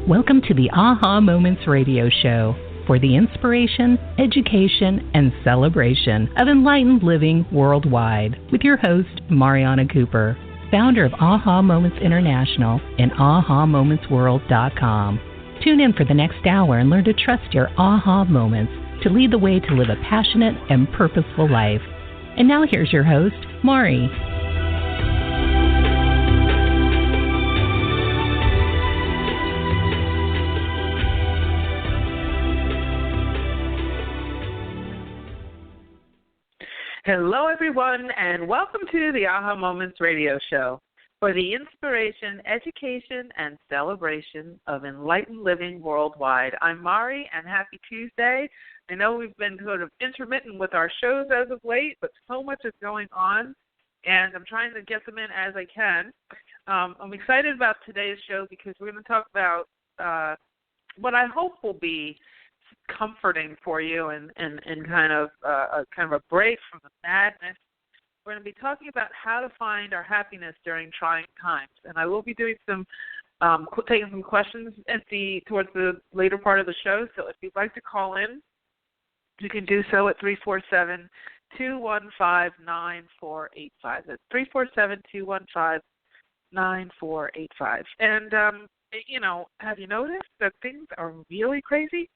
Welcome to the Aha Moments radio show for the inspiration, education, and celebration of enlightened living worldwide with your host, Mariana Cooper, founder of Aha Moments International and AhaMomentsWorld.com. Tune in for the next hour and learn to trust your aha moments to lead the way to live a passionate and purposeful life. And now here's your host, Mari. Hello, everyone, and welcome to the Aha Moments radio show for the inspiration, education, and celebration of enlightened living worldwide. I'm Mari, and happy Tuesday. I know we've been sort of intermittent with our shows as of late, but so much is going on, and I'm trying to get them in as I can. I'm excited about today's show because we're going to talk about what I hope will be comforting for you and kind of a break from the madness. We're going to be talking about how to find our happiness during trying times, and I will be doing taking some questions towards the later part of the show. So if you'd like to call in, you can do so at 347-215-9485. That's 347-215-9485. And have you noticed that things are really crazy?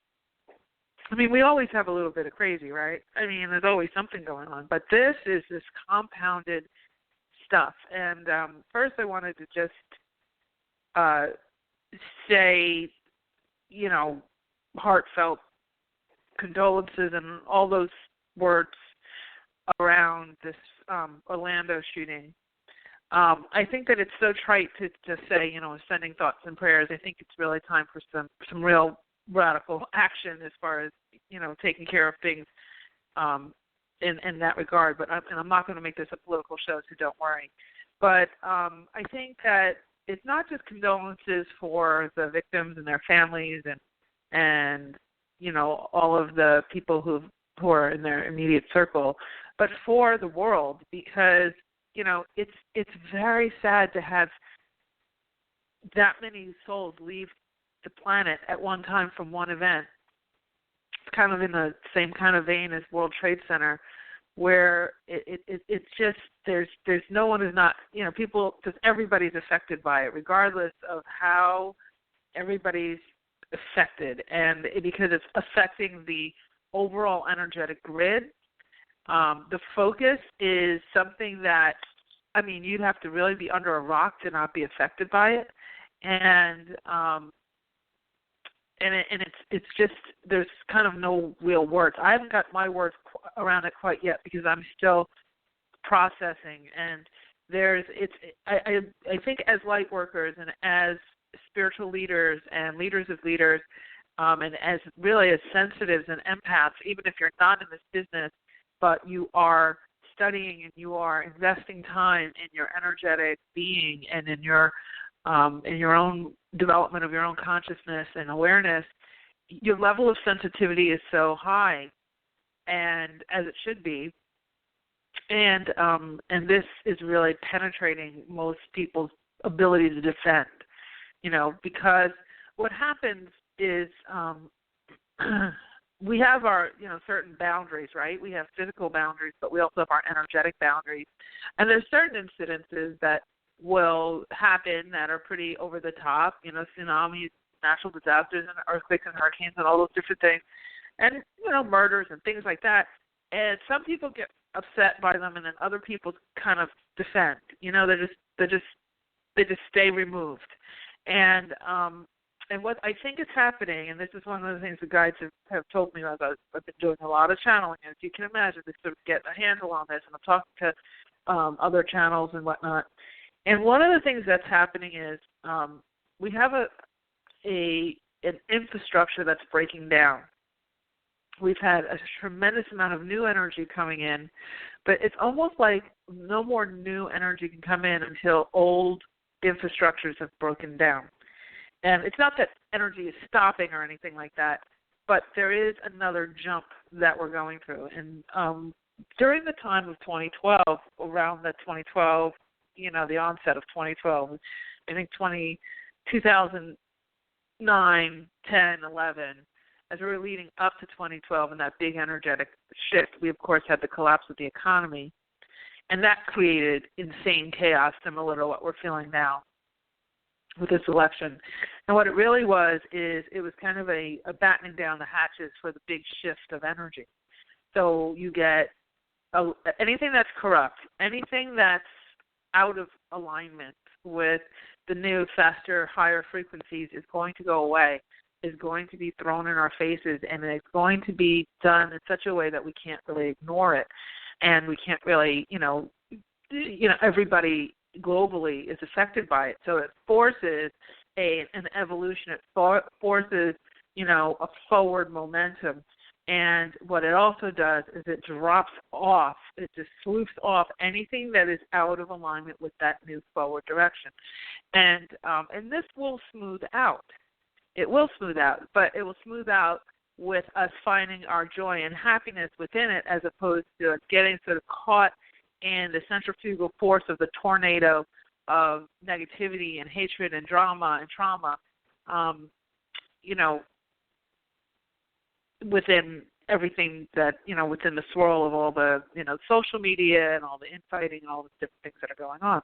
I mean, we always have a little bit of crazy, right? I mean, there's always something going on. But this is this compounded stuff. And first I wanted to just say, heartfelt condolences and all those words around this Orlando shooting. I think that it's so trite to just say, sending thoughts and prayers. I think it's really time for some real radical action as far as taking care of things in that regard. But I'm not going to make this a political show, so don't worry. But I think that it's not just condolences for the victims and their families and all of the people who are in their immediate circle, but for the world, because it's very sad to have that many souls leave the planet at one time from one event. It's kind of in the same kind of vein as World Trade Center, where it's just there's no one is not people, just everybody's affected by it, regardless of how everybody's affected, and because it's affecting the overall energetic grid. The focus is something that you'd have to really be under a rock to not be affected by it, and it's just there's kind of no real words. I haven't got my words around it quite yet because I'm still processing. And I think as light workers and as spiritual leaders and leaders of leaders, and as sensitives and empaths, even if you're not in this business, but you are studying and you are investing time in your energetic being and in your own development of your own consciousness and awareness, your level of sensitivity is so high, and as it should be, and this is really penetrating most people's ability to defend, because what happens is we have our certain boundaries, right? We have physical boundaries, but we also have our energetic boundaries, and there's certain incidences that will happen that are pretty over the top, tsunamis, natural disasters, and earthquakes and hurricanes and all those different things, and murders and things like that. And some people get upset by them, and then other people kind of defend. They just stay removed. And what I think is happening, and this is one of the things the guides have told me as I've been doing a lot of channeling, as you can imagine, to sort of get a handle on this, and I'm talking to other channels and whatnot. And one of the things that's happening is we have an infrastructure that's breaking down. We've had a tremendous amount of new energy coming in, but it's almost like no more new energy can come in until old infrastructures have broken down. And it's not that energy is stopping or anything like that, but there is another jump that we're going through. And during the time of 2012, around the 2012, the onset of 2012, I think 2000 9, 10, 11, as we were leading up to 2012 and that big energetic shift, we, of course, had the collapse of the economy. And that created insane chaos similar to what we're feeling now with this election. And what it really was is it was kind of a battening down the hatches for the big shift of energy. So you get anything that's corrupt, anything that's out of alignment with the new, faster, higher frequencies is going to go away, is going to be thrown in our faces, and it's going to be done in such a way that we can't really ignore it. And we can't really, everybody globally is affected by it. So it forces an evolution. It forces, a forward momentum. And what it also does is it drops off, it just swoops off anything that is out of alignment with that new forward direction. And this will smooth out. It will smooth out, but it will smooth out with us finding our joy and happiness within it, as opposed to getting sort of caught in the centrifugal force of the tornado of negativity and hatred and drama and trauma, within everything that, within the swirl of all the, social media and all the infighting and all the different things that are going on.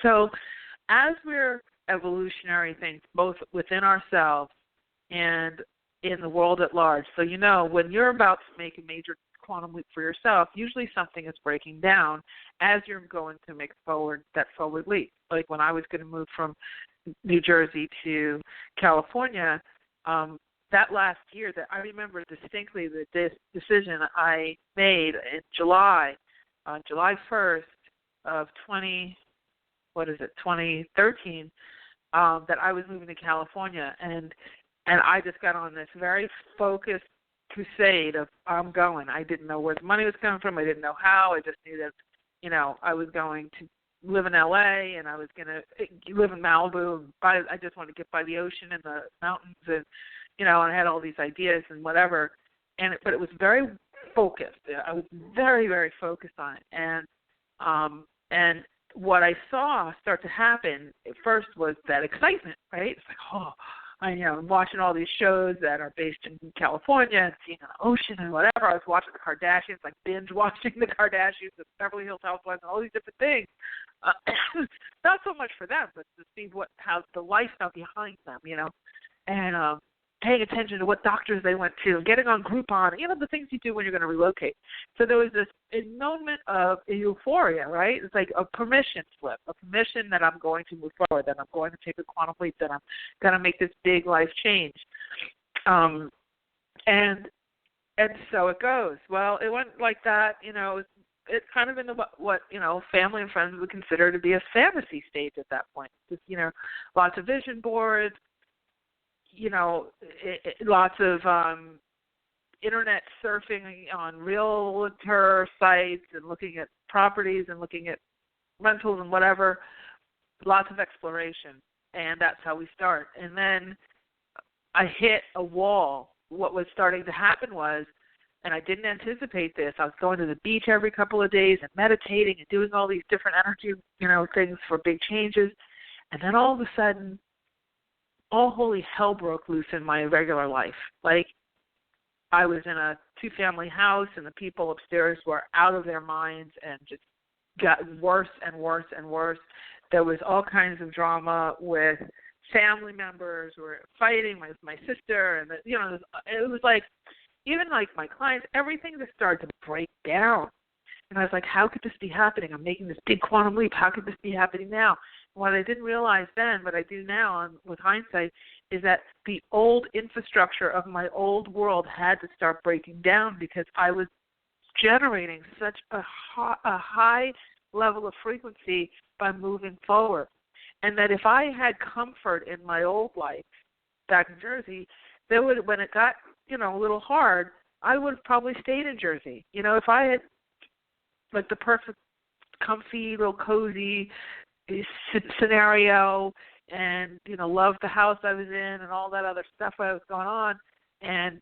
So as we're evolutionary things, both within ourselves and in the world at large. So, when you're about to make a major quantum leap for yourself, usually something is breaking down as you're going to make that forward leap. Like when I was going to move from New Jersey to California, that last year, that I remember distinctly the decision I made in July 1st of 2013, that I was moving to California, and I just got on this very focused crusade of I'm going. I didn't know where the money was coming from. I didn't know how. I just knew that, I was going to live in L.A. and I was going to live in Malibu. I just wanted to get by the ocean and the mountains, and and I had all these ideas and whatever. But it was very focused. I was very, very focused on it. And what I saw start to happen at first was that excitement, right? It's like, I'm watching all these shows that are based in California and seeing an ocean and whatever. I was watching the Kardashians, like binge watching the Kardashians, the Beverly Hills Housewives, and all these different things. Not so much for them, but to see how the lifestyle behind them, and paying attention to what doctors they went to, getting on Groupon, the things you do when you're going to relocate. So there was this moment of euphoria, right? It's like a permission slip, a permission that I'm going to move forward, that I'm going to take a quantum leap, that I'm going to make this big life change. And so it goes. Well, it went like that, it's kind of in what family and friends would consider to be a fantasy stage at that point. Just, lots of vision boards, lots of internet surfing on realtor sites and looking at properties and looking at rentals and whatever, lots of exploration. And that's how we start. And then I hit a wall. What was starting to happen was, and I didn't anticipate this, I was going to the beach every couple of days and meditating and doing all these different energy, things for big changes. And then all of a sudden, all holy hell broke loose in my regular life. Like, I was in a 2-family house, and the people upstairs were out of their minds and just got worse and worse and worse. There was all kinds of drama with family members who were fighting, my sister, and it was like, even like my clients, everything just started to break down. And I was like, how could this be happening? I'm making this big quantum leap. How could this be happening now? What I didn't realize then, but I do now with hindsight, is that the old infrastructure of my old world had to start breaking down, because I was generating such a high level of frequency by moving forward. And that if I had comfort in my old life back in Jersey, when it got, a little hard, I would have probably stayed in Jersey. If I had like the perfect comfy, little cozy scenario, and loved the house I was in and all that other stuff that was going on, and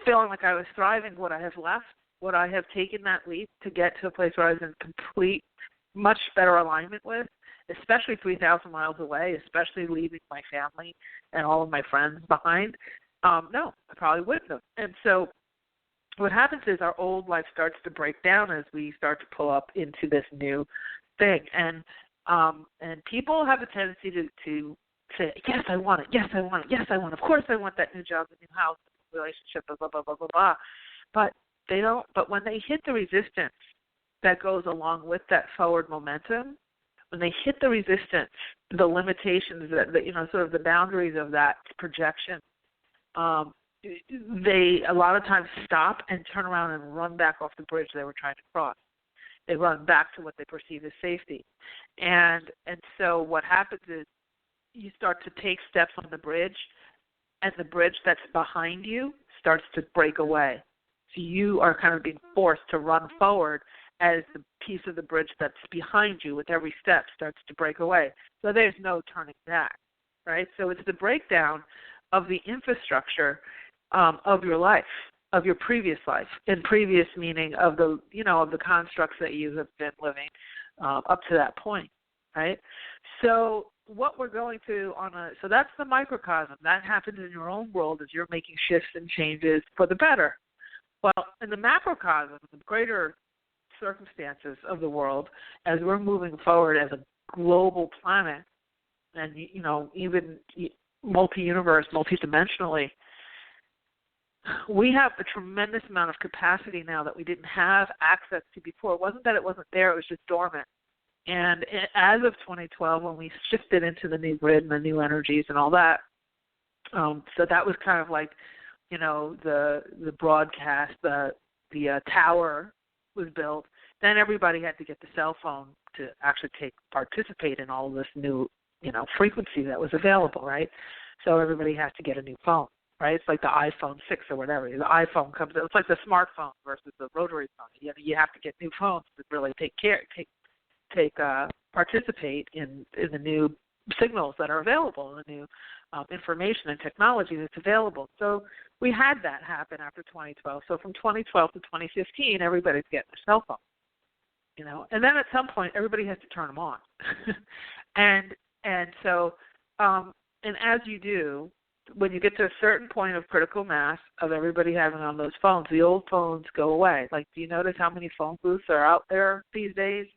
feeling like I was thriving, would I have left? Would I have taken that leap to get to a place where I was in complete, much better alignment with? especially 3,000 miles away, especially leaving my family and all of my friends behind. No, I probably wouldn't have. And so what happens is our old life starts to break down as we start to pull up into this new thing. And people have a tendency to say, yes, I want it, yes, I want it, yes, I want it. Of course I want that new job, the new house, the relationship, blah, blah, blah, blah, blah, blah. But they don't. But when they hit the resistance that goes along with that forward momentum, when they hit the resistance, the limitations, that sort of the boundaries of that projection, they a lot of times stop and turn around and run back off the bridge they were trying to cross. They run back to what they perceive as safety. And so what happens is you start to take steps on the bridge, and the bridge that's behind you starts to break away. So you are kind of being forced to run forward as the piece of the bridge that's behind you with every step starts to break away. So there's no turning back, right? So it's the breakdown of the infrastructure of your life, of your previous life, and previous meaning of the constructs that you have been living up to that point, right? So what we're going through so that's the microcosm. That happens in your own world as you're making shifts and changes for the better. Well, in the macrocosm, the greater circumstances of the world, as we're moving forward as a global planet, and even multi-universe, multi-dimensionally, we have a tremendous amount of capacity now that we didn't have access to before. It wasn't that it wasn't there, it was just dormant. And as of 2012, when we shifted into the new grid and the new energies and all that, so that was kind of like, the broadcast, the tower was built. Then everybody had to get the cell phone to actually participate in all of this new, frequency that was available, right? So everybody has to get a new phone, right? It's like the iPhone 6 or whatever. The iPhone comes. It's like the smartphone versus the rotary phone. You have to get new phones to really participate in the new signals that are available, the new information and technology that's available. So we had that happen after 2012. So from 2012 to 2015, everybody's getting a cell phone, and then at some point everybody has to turn them on, and so and as you do, when you get to a certain point of critical mass of everybody having on those phones, the old phones go away. Like, do you notice how many phone booths are out there these days?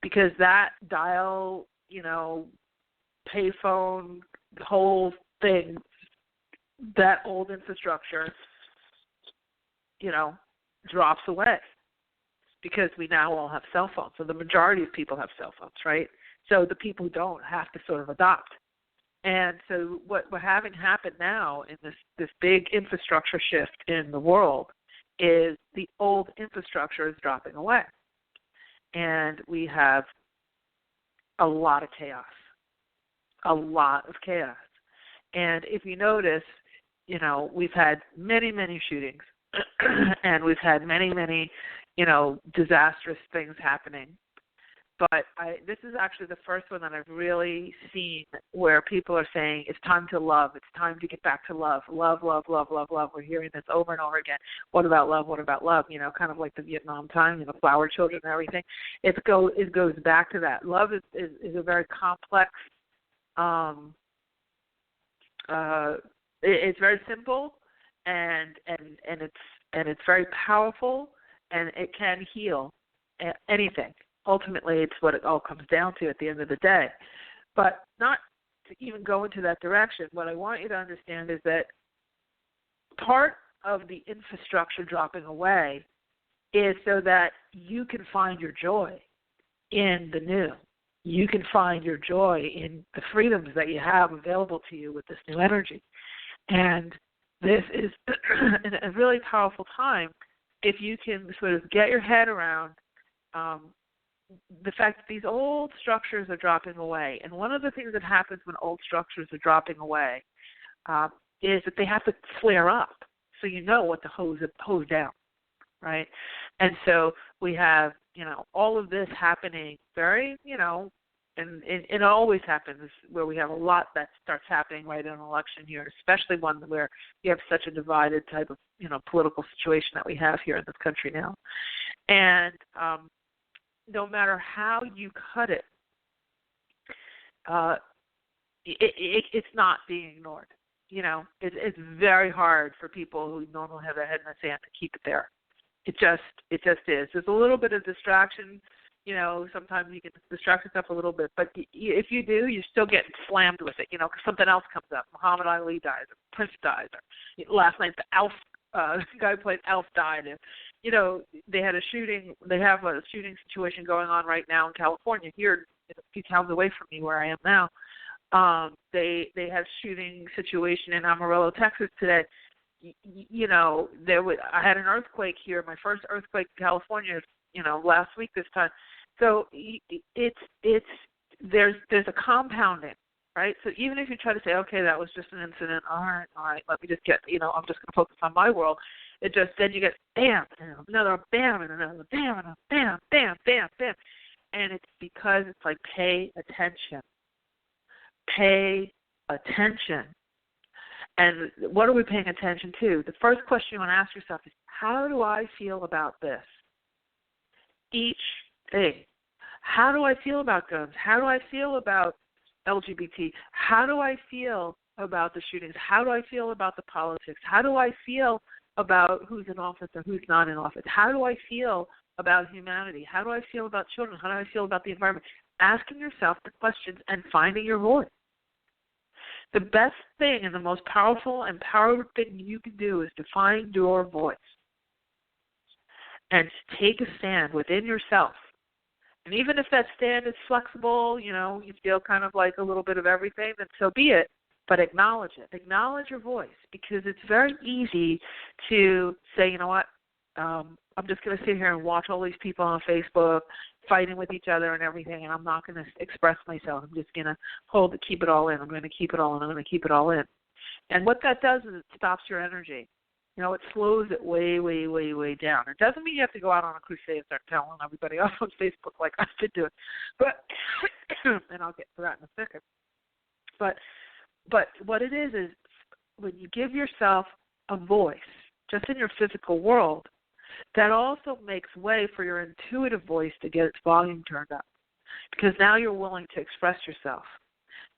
Because that dial, payphone, whole thing, that old infrastructure, drops away because we now all have cell phones. So the majority of people have cell phones, right? So the people who don't have to sort of adopt. And so what we're having happen now in this big infrastructure shift in the world is the old infrastructure is dropping away. And we have a lot of chaos. And if you notice, we've had many, many shootings, and we've had many, many, disastrous things happening. But this is actually the first one that I've really seen where people are saying it's time to love. It's time to get back to love. Love, love, love, love, love. We're hearing this over and over again. What about love? What about love? Kind of like the Vietnam time, flower children and everything. It goes back to that. Love is a very complex. It's very simple, and it's very powerful, and it can heal anything. Ultimately, it's what it all comes down to at the end of the day. But not to even go into that direction, what I want you to understand is that part of the infrastructure dropping away is so that you can find your joy in the new. You can find your joy in the freedoms that you have available to you with this new energy. And this is a really powerful time if you can sort of get your head around the fact that these old structures are dropping away. And one of the things that happens when old structures are dropping away is that they have to flare up so what to hose down, right? And so we have, all of this happening very, and it always happens where we have a lot that starts happening right in an election year, especially one where you have such a divided type of, political situation that we have here in this country now. And no matter how you cut it, it's not being ignored. It's very hard for people who normally have their head in the sand to keep it there. It just is. There's a little bit of distraction. Sometimes you can distract yourself a little bit, but if you do, you're still getting slammed with it, because something else comes up. Muhammad Ali dies, or Prince dies, or last night the guy who played Alf died. And, they had a shooting. They have a shooting situation going on right now in California, here a few towns away from me where I am now. They had a shooting situation in Amarillo, Texas today. I had an earthquake here, my first earthquake in California, last week this time. So there's a compounding, right? So even if you try to say, okay, that was just an incident, all right, let me just get, I'm just going to focus on my world. Then you get bam, and another bam, and another bam, and a bam, bam, bam, bam. And it's because it's like pay attention. Pay attention. And what are we paying attention to? The first question you want to ask yourself is, how do I feel about this? Each thing. How do I feel about guns? How do I feel about LGBT? How do I feel about the shootings? How do I feel about the politics? How do I feel about who's in office or who's not in office? How do I feel about humanity? How do I feel about children? How do I feel about the environment? Asking yourself the questions and finding your voice. The best thing and the most powerful and powerful thing you can do is to find your voice and take a stand within yourself. And even if that stand is flexible, you feel kind of like a little bit of everything, then so be it. But acknowledge it. Acknowledge your voice, because it's very easy to say, you know what, I'm just going to sit here and watch all these people on Facebook fighting with each other and everything, and I'm not going to express myself. I'm just going to keep it all in. I'm going to keep it all in. I'm going to keep it all in. And what that does is it stops your energy. It slows it way, way, way, way down. It doesn't mean you have to go out on a crusade and start telling everybody off on Facebook like I've been doing. But, and I'll get to that in a second. But what it is when you give yourself a voice, just in your physical world, that also makes way for your intuitive voice to get its volume turned up. Because now you're willing to express yourself.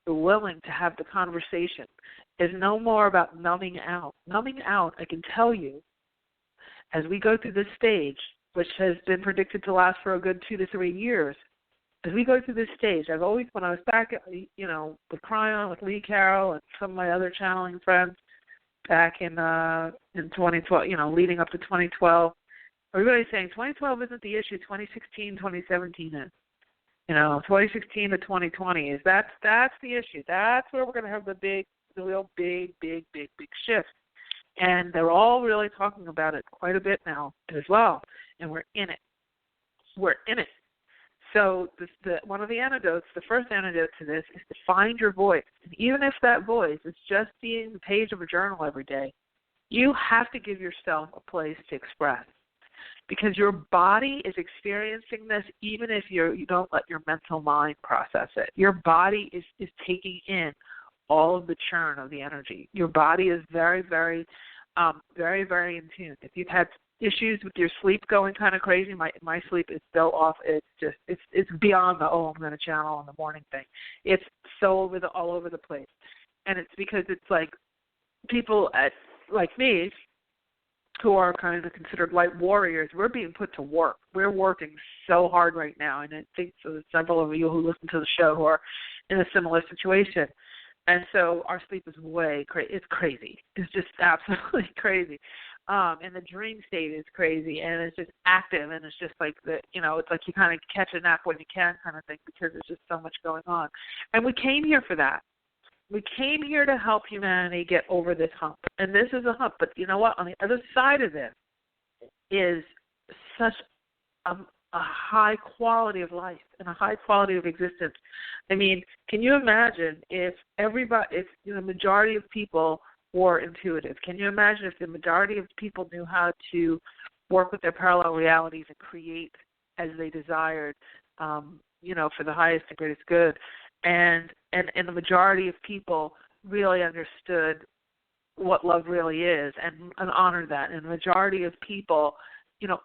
You're willing to have the conversation. It's no more about numbing out. Numbing out, I can tell you, as we go through this stage, which has been predicted to last for a good 2 to 3 years, as we go through this stage, I've always, when I was back, with Cryon, with Lee Carroll, and some of my other channeling friends back in 2012, leading up to 2012, everybody's saying 2012 isn't the issue, 2016, 2017 is. 2016 to 2020 is that's the issue. That's where we're going to have the real big shift. And they're all really talking about it quite a bit now as well. And we're in it. We're in it. So one of the antidotes, the first antidote to this, is to find your voice. And even if that voice is just being the page of a journal every day, you have to give yourself a place to express. Because your body is experiencing this even if you don't let your mental mind process it. Your body is taking in all of the churn of the energy. Your body is very, very, very, very in tune. If you've had issues with your sleep going kind of crazy, my sleep is so off. It's beyond the I'm going to channel in the morning thing. It's so all over the place, and it's because it's like people like me, who are kind of considered light warriors, we're being put to work. We're working so hard right now, and I think so several of you who listen to the show who are in a similar situation. And so our sleep is it's crazy. It's just absolutely crazy. And the dream state is crazy, and it's just active, and it's just like it's like you kind of catch a nap when you can kind of thing, because there's just so much going on. And we came here for that. We came here to help humanity get over this hump. And this is a hump. But you know what? On the other side of this is such a high quality of life and a high quality of existence. I mean, can you imagine if the majority of people were intuitive? Can you imagine if the majority of people knew how to work with their parallel realities and create as they desired, for the highest and greatest good? And the majority of people really understood what love really is and honored that. And the majority of people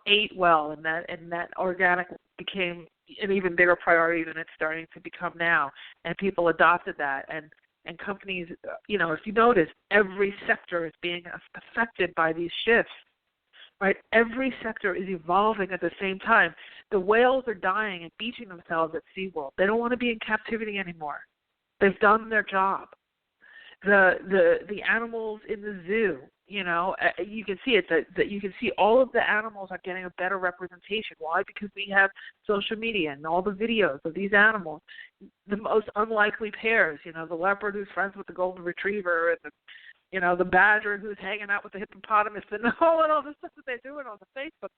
ate well, and that organic became an even bigger priority than it's starting to become now, and people adopted that, and companies, if you notice, every sector is being affected by these shifts, right? Every sector is evolving at the same time. The whales are dying and beaching themselves at SeaWorld. They don't want to be in captivity anymore. They've done their job. The animals in the zoo, you can see it. That you can see all of the animals are getting a better representation. Why? Because we have social media and all the videos of these animals, the most unlikely pairs. The leopard who's friends with the golden retriever, and the badger who's hanging out with the hippopotamus, and all this stuff that they're doing on the Facebook.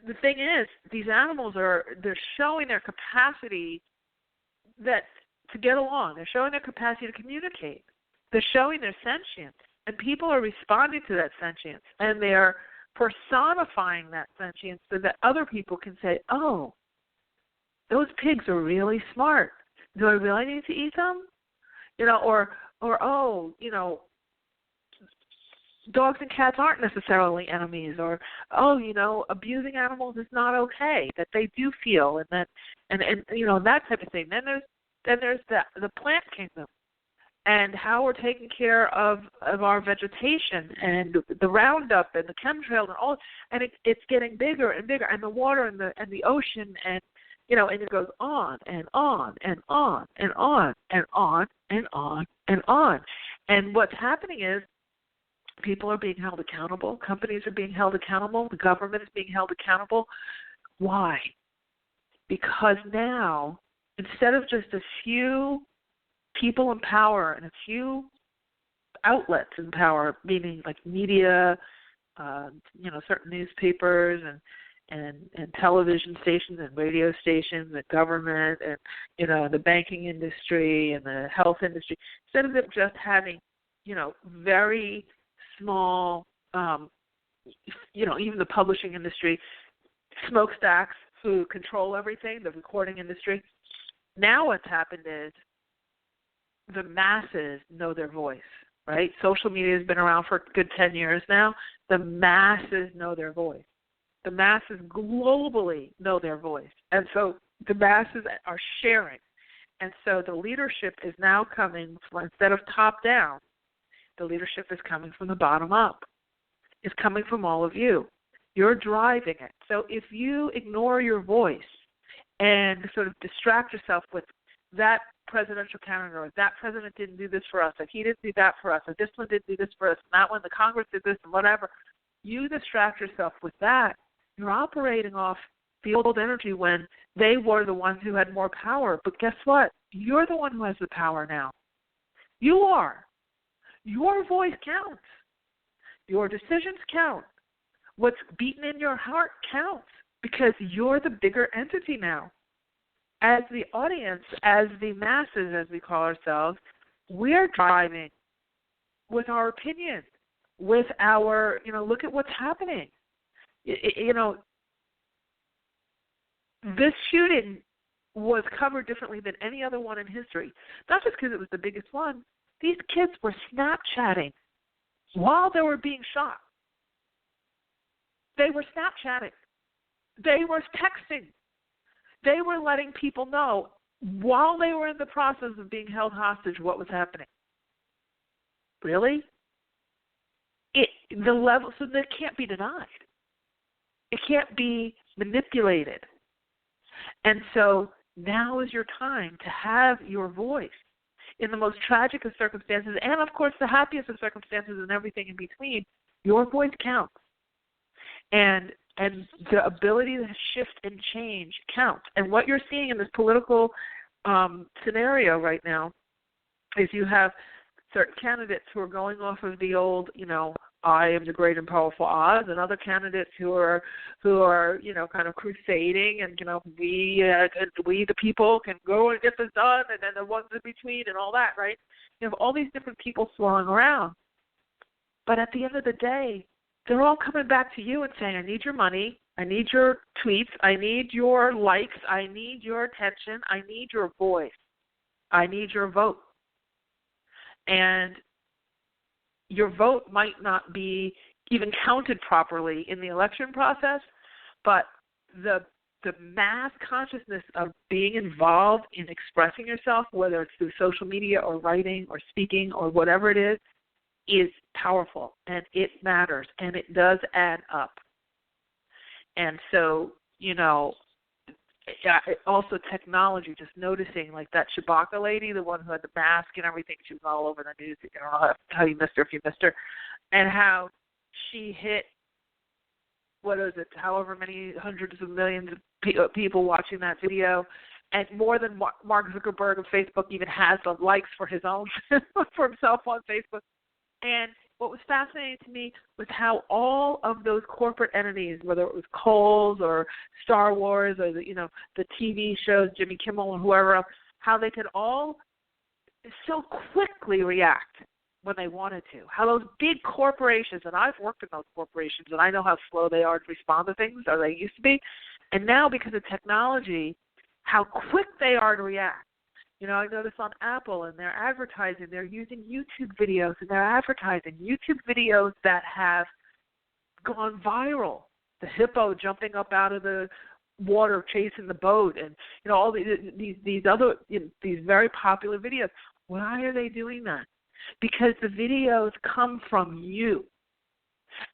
The thing is, these animals they're showing their capacity to get along. They're showing their capacity to communicate. They're showing their sentience. And people are responding to that sentience. And they're personifying that sentience so that other people can say, oh, those pigs are really smart. Do I really need to eat them? Dogs and cats aren't necessarily enemies, or abusing animals is not okay, that they do feel, and that type of thing. Then there's the plant kingdom, and how we're taking care of our vegetation, and the Roundup and the chemtrails and all, and it's getting bigger and bigger, and the water and the ocean, and and it goes on and on and on and on and on and on and on. And what's happening is people are being held accountable. Companies are being held accountable. The government is being held accountable. Why? Because now, instead of just a few people in power and a few outlets in power, meaning like media, certain newspapers and television stations and radio stations and government and, the banking industry and the health industry, instead of them just having, very small, even the publishing industry, smokestacks who control everything, the recording industry. Now what's happened is the masses know their voice, right? Social media has been around for a good 10 years now. The masses know their voice. The masses globally know their voice. And so the masses are sharing. And so the leadership is now coming from, instead of top down, the leadership is coming from the bottom up. It's coming from all of you. You're driving it. So if you ignore your voice and sort of distract yourself with that presidential candidate, or that president didn't do this for us, or he didn't do that for us, or this one didn't do this for us, and that one, the Congress did this, and whatever, you distract yourself with that. You're operating off the old energy when they were the ones who had more power. But guess what? You're the one who has the power now. You are. Your voice counts. Your decisions count. What's beating in your heart counts, because you're the bigger entity now. As the audience, as the masses, as we call ourselves, we're driving with our opinion, with our, look at what's happening. This shooting was covered differently than any other one in history. Not just because it was the biggest one. These kids were Snapchatting while they were being shot. They were Snapchatting. They were texting. They were letting people know while they were in the process of being held hostage what was happening. Really? The level, so that can't be denied. It can't be manipulated. And so now is your time to have your voice in the most tragic of circumstances, and of course the happiest of circumstances and everything in between. Your voice counts. And the ability to shift and change counts. And what you're seeing in this political scenario right now is you have certain candidates who are going off of the old, I am the great and powerful Oz, and other candidates who are kind of crusading, and we the people can go and get this done, and then the ones in between and all that, right? You have all these different people swirling around, but at the end of the day, they're all coming back to you and saying, I need your money, I need your tweets, I need your likes, I need your attention, I need your voice, I need your vote. And your vote might not be even counted properly in the election process, but the mass consciousness of being involved in expressing yourself, whether it's through social media or writing or speaking or whatever it is powerful, and it matters, and it does add up. And so, also technology, just noticing, like that Chewbacca lady, the one who had the mask and everything, she was all over the news. I don't know how you missed her, if you missed her, and how she hit, what is it, however many hundreds of millions of people watching that video, and more than Mark Zuckerberg of Facebook even has the likes for his own, for himself on Facebook. And what was fascinating to me was how all of those corporate entities, whether it was Kohl's or Star Wars or the TV shows, Jimmy Kimmel or whoever else, how they could all so quickly react when they wanted to. How those big corporations, and I've worked in those corporations, and I know how slow they are to respond to things, or they used to be. And now, because of technology, how quick they are to react. I notice on Apple and their advertising, they're using YouTube videos in their advertising, YouTube videos that have gone viral. The hippo jumping up out of the water chasing the boat, and all these other these very popular videos. Why are they doing that? Because the videos come from you,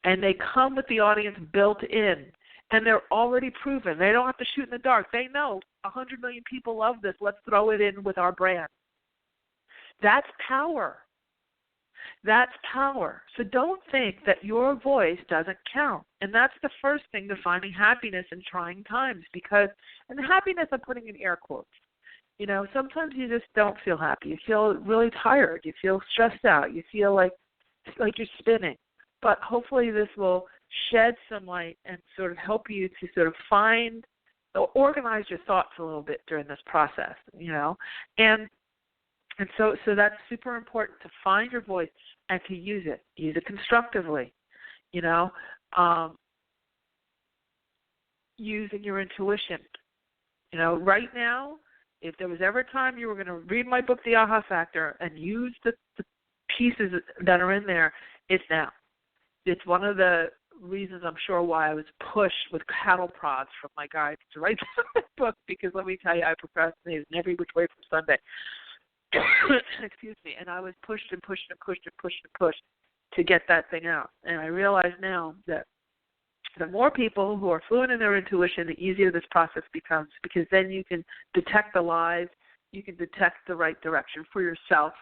and they come with the audience built in, and they're already proven. They don't have to shoot in the dark. They know 100 million people love this. Let's throw it in with our brand. That's power. That's power. So don't think that your voice doesn't count. And that's the first thing to finding happiness in trying times. And the happiness I'm putting in air quotes. Sometimes you just don't feel happy. You feel really tired. You feel stressed out. You feel like you're spinning. But hopefully this will shed some light and sort of help you to sort of find or organize your thoughts a little bit during this process, And so that's super important, to find your voice and to use it. Use it constructively, using your intuition. Right now, if there was ever a time you were going to read my book, The Aha Factor, and use the pieces that are in there, it's now. It's one of the reasons, I'm sure, why I was pushed with cattle prods from my guides to write the book, because let me tell you, I procrastinated in every which way from Sunday. Excuse me. And I was pushed and pushed and pushed and pushed and pushed to get that thing out. And I realize now that the more people who are fluent in their intuition, the easier this process becomes, because then you can detect the lies, you can detect the right direction for yourself,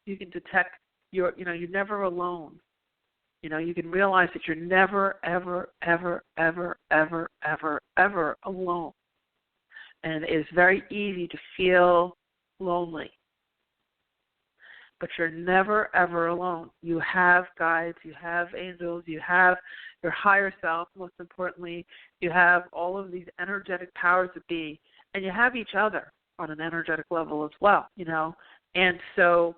you can detect you're never alone. You can realize that you're never, ever, ever, ever, ever, ever, ever alone. And it's very easy to feel lonely. But you're never, ever alone. You have guides, you have angels, you have your higher self, most importantly. You have all of these energetic powers that be, and you have each other on an energetic level as well, And so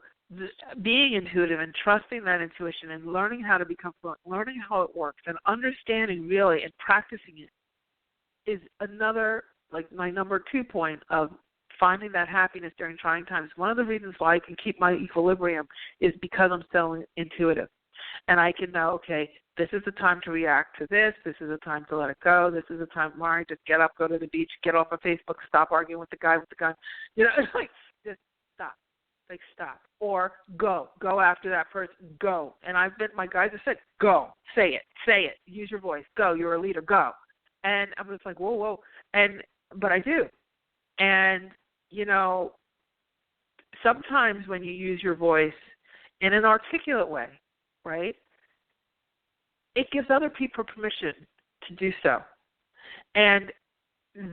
being intuitive and trusting that intuition and learning how to become fluent, learning how it works, and understanding really and practicing it is another, like my number 2 point of finding that happiness during trying times. One of the reasons why I can keep my equilibrium is because I'm so intuitive. And I can know, okay, this is the time to react to this. This is the time to let it go. This is the time, Mari, just get up, go to the beach, get off of Facebook, stop arguing with the guy with the gun. Just stop. Stop. Or go after that person, go. And my guys have said, go, say it, use your voice, go, you're a leader, go. And I was like, whoa. But I do. And, sometimes when you use your voice in an articulate way, right, it gives other people permission to do so. And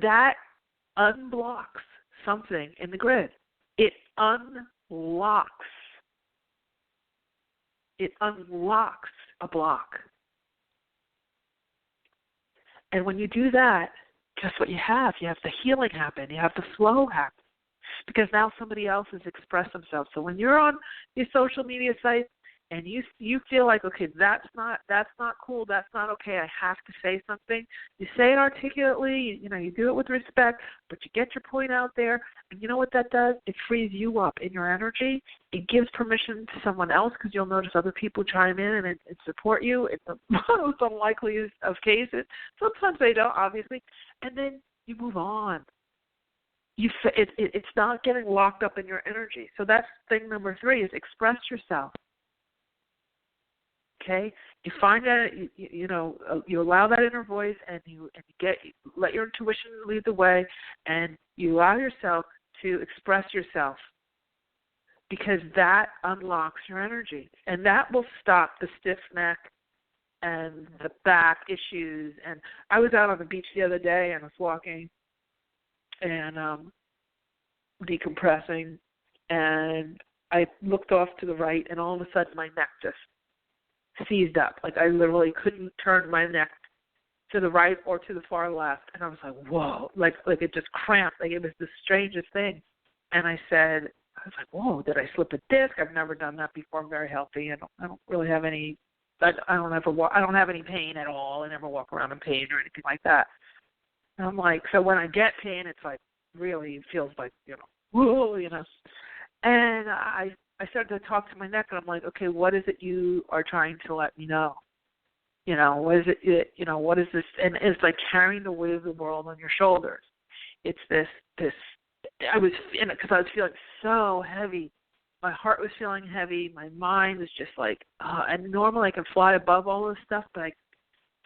that unblocks something in the grid. It unlocks a block. And when you do that, guess what you have? You have the healing happen. You have the flow happen. Because now somebody else has expressed themselves. So when you're on your social media site and you feel like, okay, that's not cool, that's not okay, I have to say something, you say it articulately, you do it with respect, but you get your point out there, and you know what that does? It frees you up in your energy. It gives permission to someone else, because you'll notice other people chime in and support you in the most unlikeliest of cases. Sometimes they don't, obviously, and then you move on. It's not getting locked up in your energy. So that's thing number 3 is express yourself. Okay, you find that you allow that inner voice, and you let your intuition lead the way, and you allow yourself to express yourself, because that unlocks your energy, and that will stop the stiff neck and the back issues. And I was out on the beach the other day, and I was walking and decompressing, and I looked off to the right, and all of a sudden my neck just seized up. Like I literally couldn't turn my neck to the right or to the far left. And I was like, whoa, like it just cramped. Like it was the strangest thing. And I was like, whoa, did I slip a disc? I've never done that before. I'm very healthy. I don't really have any, I don't have any pain at all. I never walk around in pain or anything like that. And I'm like, so when I get pain, it's like really, it feels like, whoa, And I started to talk to my neck, and I'm like, okay, what is it you are trying to let me know? What is it, what is this? And it's like carrying the weight of the world on your shoulders. It's this, I was in it because I was feeling so heavy. My heart was feeling heavy. My mind was just like, and normally I can fly above all this stuff, but I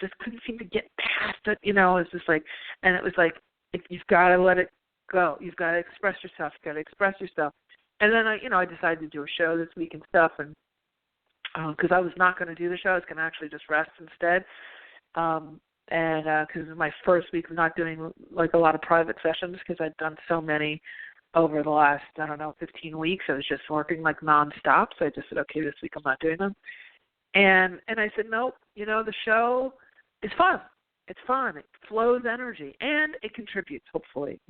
just couldn't seem to get past it. It's just like, and it was like, you've got to let it go. You've got to express yourself. You've got to express yourself. And then I decided to do a show this week and stuff, and because I was not going to do the show, I was going to actually just rest instead. And because it was my first week of not doing like a lot of private sessions, because I'd done so many over the last 15 weeks. I was just working like nonstop. So I just said, okay, this week I'm not doing them. And I said, nope. The show is fun. It's fun. It flows energy, and it contributes, hopefully.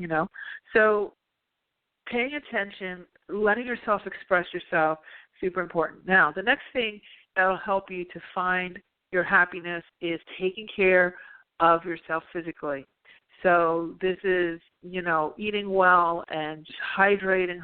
So paying attention, letting yourself express yourself, super important. Now, the next thing that will help you to find your happiness is taking care of yourself physically. So this is, eating well and just hydrating,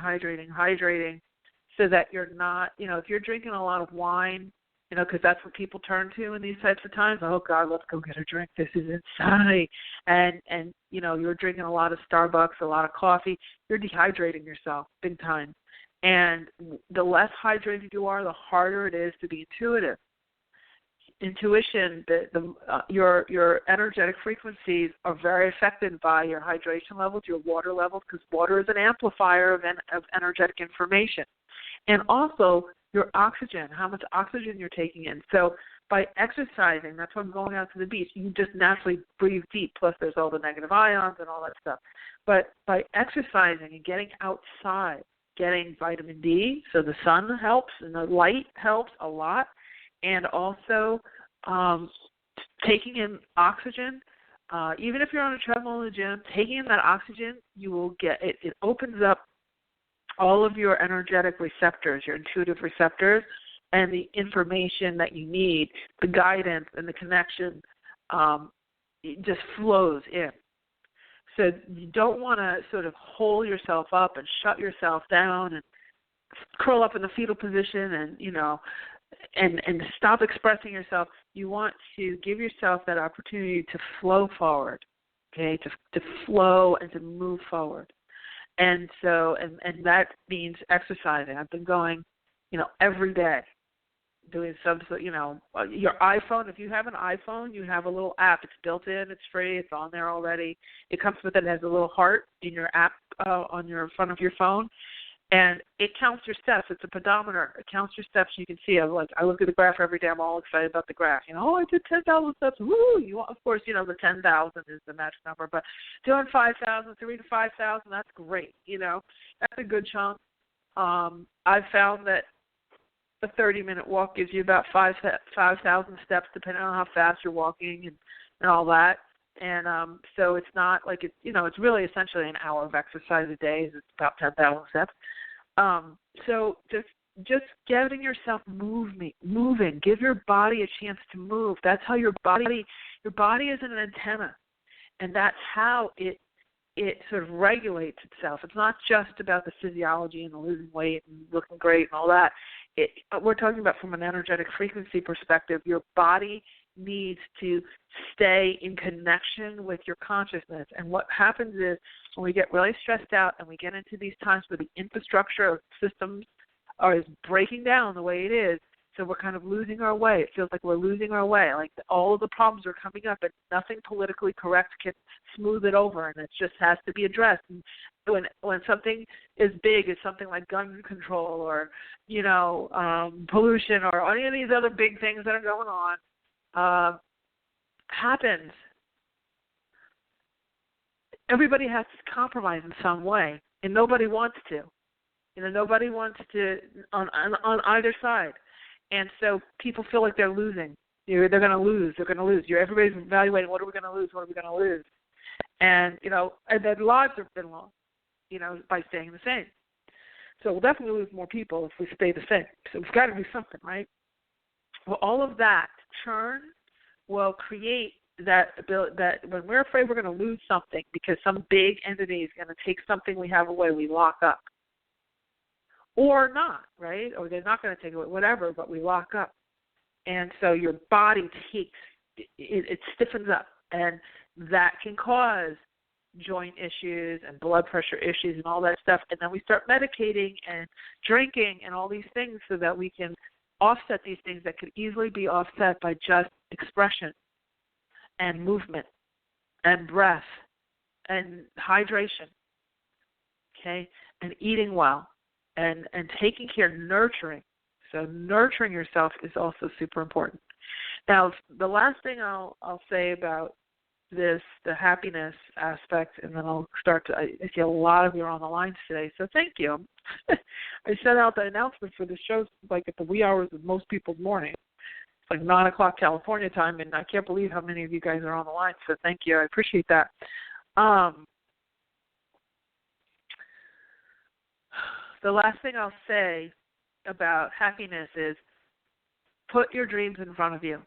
so that you're not, if you're drinking a lot of wine, because that's what people turn to in these types of times. Oh, God, let's go get a drink. This is insanity. And you're drinking a lot of Starbucks, a lot of coffee. You're dehydrating yourself big time. And the less hydrated you are, the harder it is to be intuitive. Intuition, your energetic frequencies are very affected by your hydration levels, your water levels, because water is an amplifier of energetic information. And also your oxygen, how much oxygen you're taking in. So by exercising, that's why I'm going out to the beach, you just naturally breathe deep, plus there's all the negative ions and all that stuff. But by exercising and getting outside, getting vitamin D, so the sun helps and the light helps a lot, and also taking in oxygen. Even if you're on a treadmill in the gym, taking in that oxygen, you will get it. It opens up all of your energetic receptors, your intuitive receptors, and the information that you need, the guidance and the connection, it just flows in. So you don't want to sort of hole yourself up and shut yourself down and curl up in the fetal position and stop expressing yourself. You want to give yourself that opportunity to flow forward, okay, to flow and to move forward. And so, and that means exercising. I've been going, every day, doing some, your iPhone. If you have an iPhone, you have a little app. It's built in. It's free. It's on there already. It comes with it. It has a little heart in your app on your front of your phone, and it counts your steps. It's a pedometer. It counts your steps. You can see. I look at the graph every day. I'm all excited about the graph. I did 10,000 steps. Woo! Of course, the 10,000 is the magic number, but doing 5,000, 3,000 to 5,000, that's great. That's a good chunk. I've found that a 30-minute walk gives you about 5,000 steps, depending on how fast you're walking and all that. And so it's not like it's really essentially an hour of exercise a day. It's about 10,000 steps. So just just getting yourself moving. Give your body a chance to move. That's how your body is an antenna, and that's how it sort of regulates itself. It's not just about the physiology and the losing weight and looking great and all that. We're talking about from an energetic frequency perspective. Your body needs to stay in connection with your consciousness. And what happens is when we get really stressed out and we get into these times where the infrastructure of systems is breaking down the way it is, so we're kind of losing our way. It feels like we're losing our way. Like all of the problems are coming up and nothing politically correct can smooth it over, and it just has to be addressed. And when something is big, it's something like gun control or, pollution or any of these other big things that are going on, happens. Everybody has to compromise in some way, and nobody wants to. Nobody wants to on either side. And so people feel like they're losing. They're going to lose. They're going to lose. Everybody's evaluating, what are we going to lose? What are we going to lose? And, and their lives have been lost, by staying the same. So we'll definitely lose more people if we stay the same. So we've got to do something, right? Well, all of that churn will create that when we're afraid we're going to lose something because some big entity is going to take something we have away, we lock up. Or not, right? Or they're not going to take it, whatever, but we lock up. And so your body it stiffens up, and that can cause joint issues and blood pressure issues and all that stuff. And then we start medicating and drinking and all these things so that we can offset these things that could easily be offset by just expression and movement and breath and hydration, okay, and eating well. And taking care, nurturing. So nurturing yourself is also super important. Now, the last thing I'll say about this, the happiness aspect, and then I'll start to, I see a lot of you are on the lines today, so thank you. I sent out the announcement for the show like at the wee hours of most people's morning. It's like 9 o'clock California time, and I can't believe how many of you guys are on the line, so thank you. I appreciate that. The last thing I'll say about happiness is put your dreams in front of you.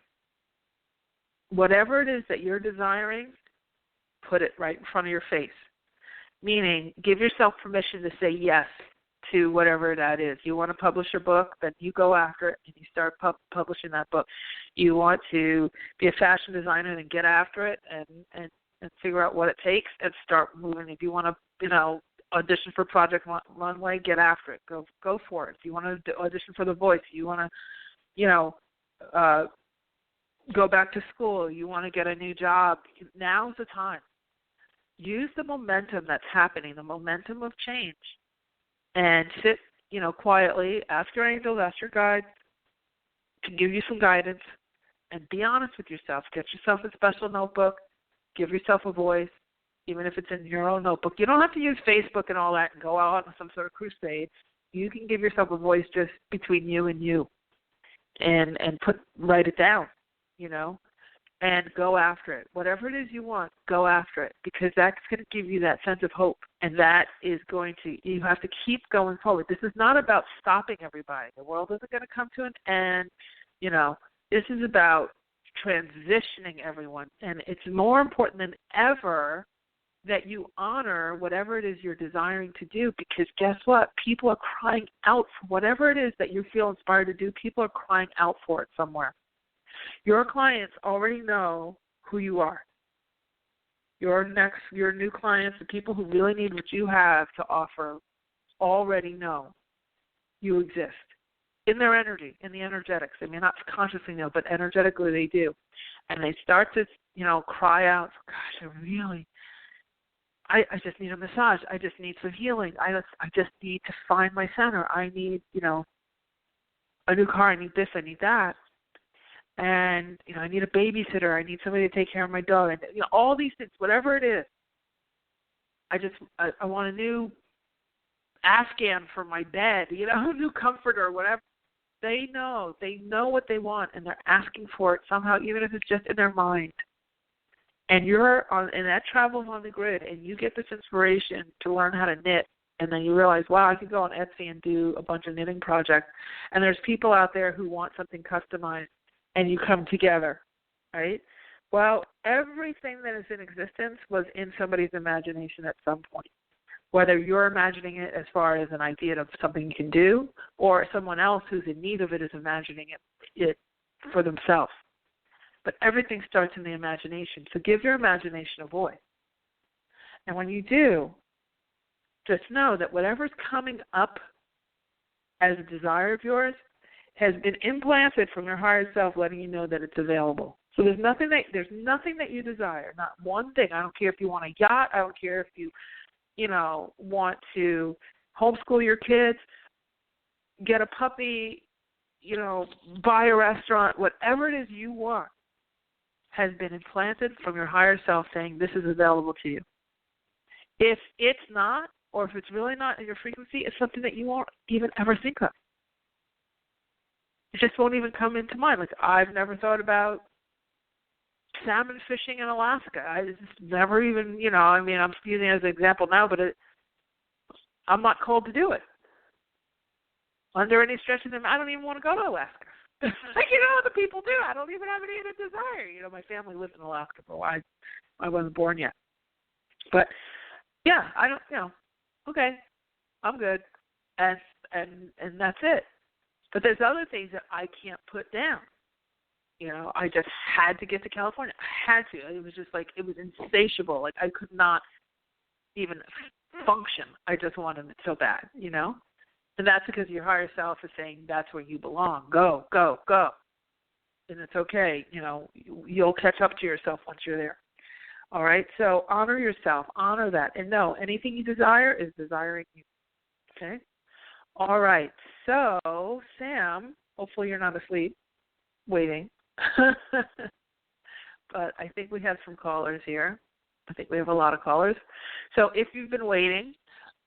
Whatever it is that you're desiring, put it right in front of your face. Meaning, give yourself permission to say yes to whatever that is. You want to publish a book, then you go after it and you start publishing that book. You want to be a fashion designer, then get after it and figure out what it takes and start moving. If you want to, audition for Project Runway, get after it. Go for it. If you want to audition for The Voice, you want to, go back to school, you want to get a new job, now's the time. Use the momentum that's happening, the momentum of change, and sit, quietly, ask your angels, ask your guides to give you some guidance, and be honest with yourself. Get yourself a special notebook, give yourself a voice, even if it's in your own notebook. You don't have to use Facebook and all that and go out on some sort of crusade. You can give yourself a voice just between you and you and write it down, and go after it. Whatever it is you want, go after it, because that's going to give you that sense of hope, and that is going to, you have to keep going forward. This is not about stopping everybody. The world isn't going to come to an end. This is about transitioning everyone, and it's more important than ever that you honor whatever it is you're desiring to do, because guess what? People are crying out for whatever it is that you feel inspired to do. People are crying out for it somewhere. Your clients already know who you are. Your new clients, the people who really need what you have to offer, already know you exist in their energy, in the energetics. They may not consciously know, but energetically they do. And they start to, cry out, gosh, I just need a massage. I just need some healing. I just need to find my center. I need, a new car. I need this. I need that. And, I need a babysitter. I need somebody to take care of my dog. And, all these things, whatever it is. I want a new Afghan for my bed, a new comforter or whatever. They know what they want, and they're asking for it somehow, even if it's just in their mind. And and that travels on the grid, and you get this inspiration to learn how to knit And then you realize, wow, I could go on Etsy and do a bunch of knitting projects. And there's people out there who want something customized, and you come together, right? Well, everything that is in existence was in somebody's imagination at some point, whether you're imagining it as far as an idea of something you can do, or someone else who's in need of it is imagining it for themselves. But everything starts in the imagination. So give your imagination a voice. And when you do, just know that whatever's coming up as a desire of yours has been implanted from your higher self, letting you know that it's available. So there's nothing that you desire, not one thing. I don't care if you want a yacht. I don't care if you want to homeschool your kids, get a puppy, buy a restaurant. Whatever it is you want has been implanted from your higher self, saying this is available to you. If it's not, or if it's really not in your frequency, it's something that you won't even ever think of. It just won't even come into mind. Like, I've never thought about salmon fishing in Alaska. I just never even, I'm using it as an example now, but I'm not called to do it. Under any stretch of them, I don't even want to go to Alaska. Other people do. I don't even have any desire. My family lived in Alaska for a while. I wasn't born yet. But, yeah, I don't, okay, I'm good, and that's it. But there's other things that I can't put down. I just had to get to California. I had to. It was just like, it was insatiable. Like, I could not even function. I just wanted it so bad, And that's because your higher self is saying that's where you belong. Go, go, go. And it's okay. You'll catch up to yourself once you're there. All right? So honor yourself. Honor that. And know anything you desire is desiring you. Okay? All right. So, Sam, hopefully you're not asleep, waiting. But I think we have some callers here. I think we have a lot of callers. So if you've been waiting,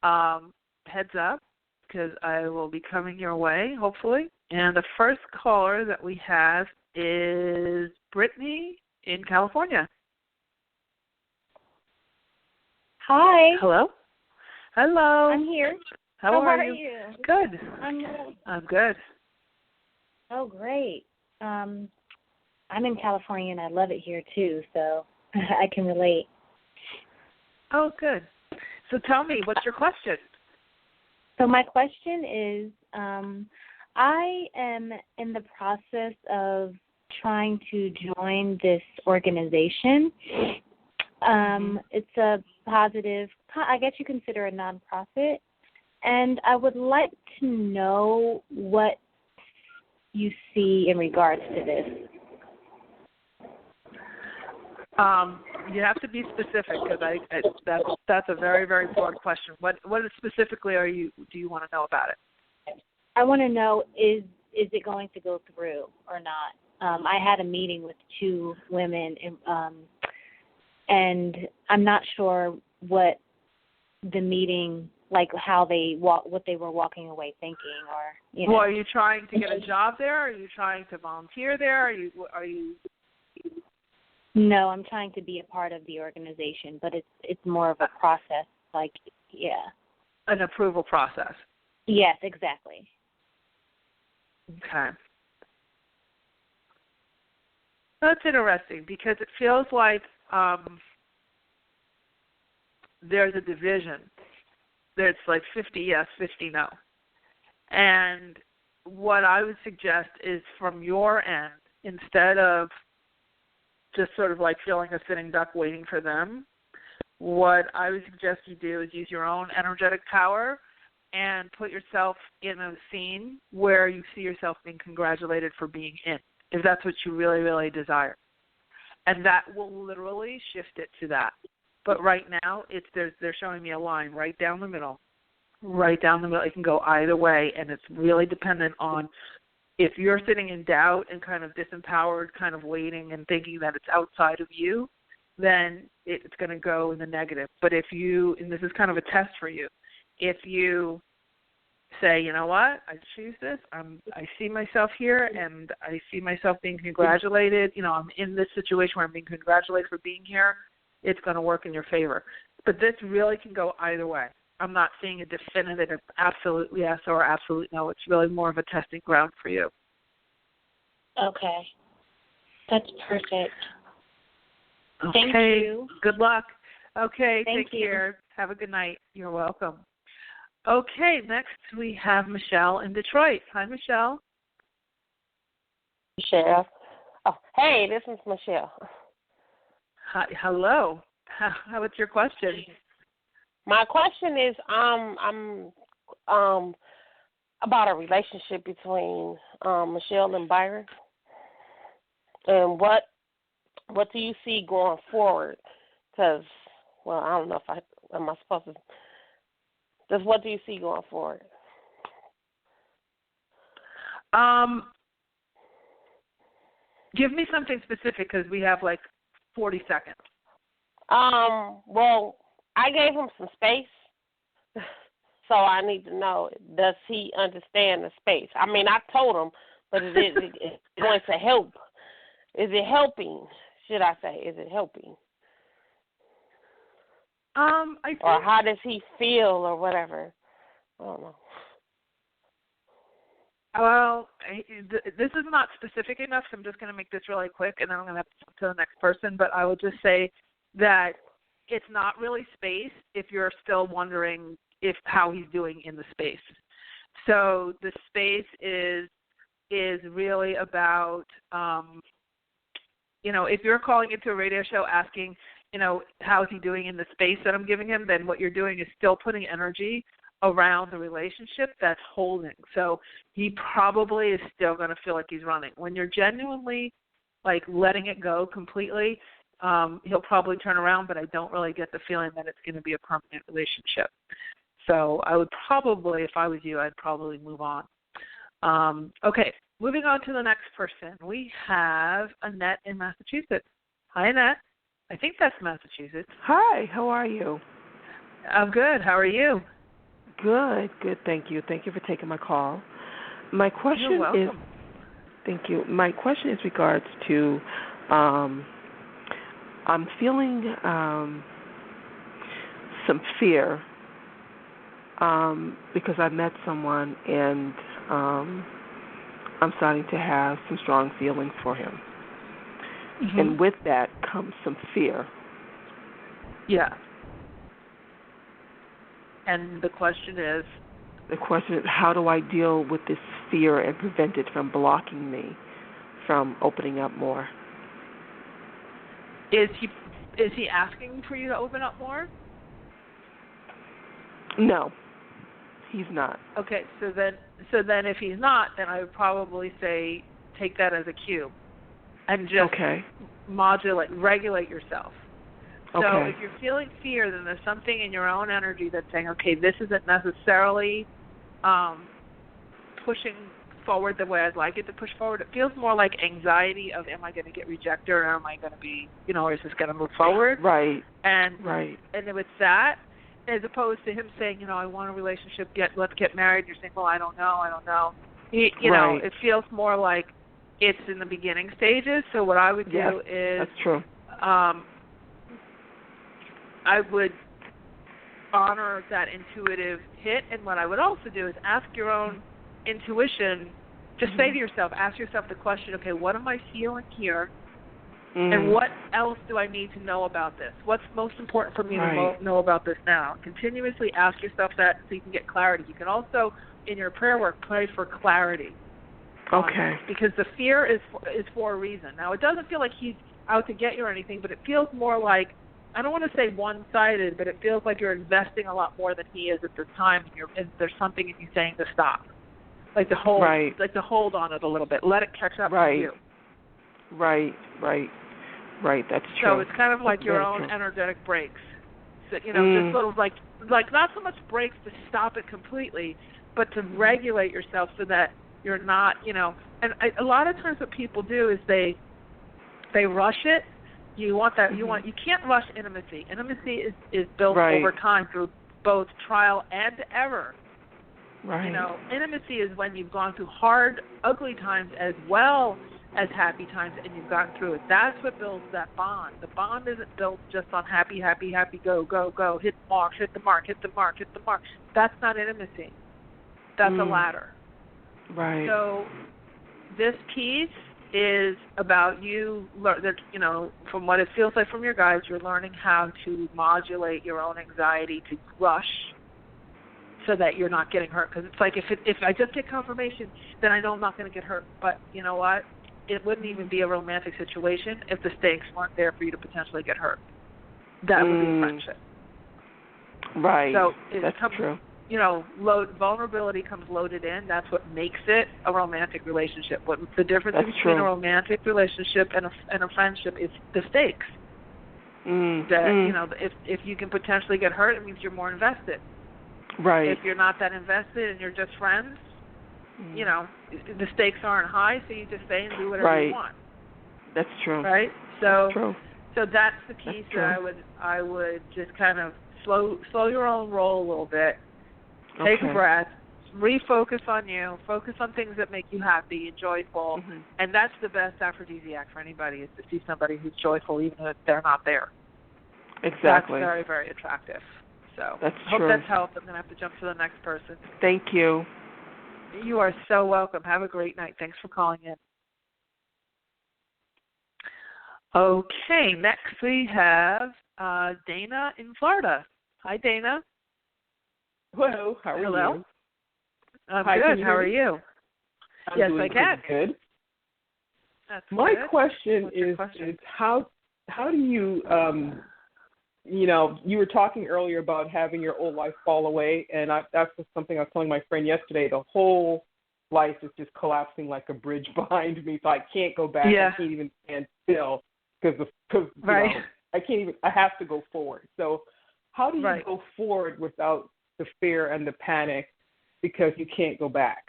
heads up, because I will be coming your way, hopefully. And the first caller that we have is Brittany in California. Hi. Hello. Hello. I'm here. How are you? Good. I'm good. Oh, great. I'm in California, and I love it here, too, so I can relate. Oh, good. So tell me, what's your question? So my question is, I am in the process of trying to join this organization. It's a positive, I guess you consider a nonprofit, and I would like to know what you see in regards to this. You have to be specific, because that's a very, very broad question. What specifically do you want to know about it? I want to know, is it going to go through or not? I had a meeting with two women, and I'm not sure what the meeting, like how what they were walking away thinking, or Well, are you trying to get a job there? Are you trying to volunteer there? Are you? No, I'm trying to be a part of the organization, but it's more of a process, An approval process. Yes, exactly. Okay. That's interesting, because it feels like there's a division. There's like 50 yes, 50 no. And what I would suggest is, from your end, instead of just sort of like feeling a sitting duck waiting for them, what I would suggest you do is use your own energetic power and put yourself in a scene where you see yourself being congratulated for being in, if that's what you really, really desire. And that will literally shift it to that. But right now, they're showing me a line right down the middle. Right down the middle. It can go either way, and it's really dependent on, if you're sitting in doubt and kind of disempowered, kind of waiting and thinking that it's outside of you, then it's going to go in the negative. But if you, and this is kind of a test for you, if you say, you know what, I choose this, I see myself here, and I see myself being congratulated, I'm in this situation where I'm being congratulated for being here, it's going to work in your favor. But this really can go either way. I'm not seeing a definitive absolute yes or absolute no. It's really more of a testing ground for you. Okay. That's perfect. Okay. Thank you. Good luck. Okay, Thank take you. care. Have a good night. You're welcome. Okay, next we have Michelle in Detroit. Hi, Michelle. Michelle. Oh, hey, this is Michelle. Hi, hello. What's your question? My question is, I'm about a relationship between Michelle and Byron, and what do you see going forward? Because, well, I don't know if am I supposed to. Just what do you see going forward? Give me something specific because we have like 40 seconds. Well, I gave him some space, so I need to know, does he understand the space? I mean, I told him, but is it going to help? Is it helping, should I say? Is it helping? I think, or how does he feel or whatever? I don't know. Well, this is not specific enough, so I'm just going to make this really quick, and then I'm going to have to jump to the next person. But I would just say that it's not really space if you're still wondering how he's doing in the space. So the space is really about, if you're calling into a radio show asking, how is he doing in the space that I'm giving him, then what you're doing is still putting energy around the relationship that's holding. So he probably is still going to feel like he's running. When you're genuinely, letting it go completely, he'll probably turn around, but I don't really get the feeling that it's going to be a permanent relationship. So I would probably, if I was you, I'd probably move on. Okay, moving on to the next person. We have Annette in Massachusetts. Hi, Annette. I think that's Massachusetts. Hi, how are you? I'm good. How are you? Good, thank you. Thank you for taking my call. My question You're welcome. is, thank you. My question is regards to, I'm feeling some fear because I met someone and I'm starting to have some strong feelings for him. Mm-hmm. And with that comes some fear. Yeah. And the question is? The question is, how do I deal with this fear and prevent it from blocking me from opening up more? Is he asking for you to open up more? No, he's not. Okay, so then if he's not, then I would probably say take that as a cue. And just regulate yourself. So if you're feeling fear, then there's something in your own energy that's saying, okay, this isn't necessarily pushing forward the way I'd like it to push forward. It feels more like anxiety of, am I going to get rejected, or am I going to be, or is this going to move forward? Right. And it's that, as opposed to him saying, I want a relationship, let's get married. You're saying, well, I don't know. You know, it feels more like it's in the beginning stages. So what I would do is, that's true. I would honor that intuitive hit, and what I would also do is ask your own intuition. Just say to yourself, ask yourself the question, okay, what am I feeling here, and what else do I need to know about this? What's most important for me to know about this now? Continuously ask yourself that so you can get clarity. You can also, in your prayer work, pray for clarity. Okay. Because the fear is for a reason. Now, it doesn't feel like he's out to get you or anything, but it feels more like, I don't want to say one-sided, but it feels like you're investing a lot more than he is at this time, and there's something in you saying to stop. Like to hold, to hold on it a little bit. Let it catch up with you. Right. That's true. So it's kind of like your own energetic breaks. So, just little like not so much breaks to stop it completely, but to regulate yourself so that you're not, And a lot of times what people do is they rush it. You want that. You can't rush intimacy. Intimacy is built over time through both trial and error. Right. You know, intimacy is when you've gone through hard, ugly times as well as happy times, and you've gotten through it. That's what builds that bond. The bond isn't built just on happy, happy, happy, go, go, go, hit the mark, hit the mark, hit the mark, hit the mark. That's not intimacy. That's a ladder. Right. So this piece is about you know, from what it feels like from your guides, you're learning how to modulate your own anxiety to rush so that you're not getting hurt. Because it's like if I just get confirmation, then I know I'm not going to get hurt. But you know what? It wouldn't even be a romantic situation if the stakes weren't there for you to potentially get hurt. That would be friendship. Right. So that's true. You know, vulnerability comes loaded in. That's what makes it a romantic relationship. What the difference between a romantic relationship and a friendship is the stakes. You know, if you can potentially get hurt, it means you're more invested. Right. If you're not that invested and you're just friends, you know, the stakes aren't high, so you just stay and do whatever you want. That's true. Right. So that's true. So that's the piece that I would just kind of slow your own roll a little bit. Take a breath, refocus on you, focus on things that make you happy and joyful, and that's the best aphrodisiac for anybody is to see somebody who's joyful even if they're not there. Exactly. That's very, very attractive. So that's hope true. that's helped. I'm going to have to jump to the next person. Thank you. You are so welcome. Have a great night. Thanks for calling in. Okay, next we have Dana in Florida. Hi, Dana. Hello, how are you? I'm Hi, good. How are you? Yes, I can. Good. That's My good. question is how do you, you know, you were talking earlier about having your old life fall away, and that's just something I was telling my friend yesterday. The whole life is just collapsing like a bridge behind me, so I can't go back. Yeah. I can't even stand still because you know, I can't even. I have to go forward. So how do you go forward without the fear and the panic because you can't go back?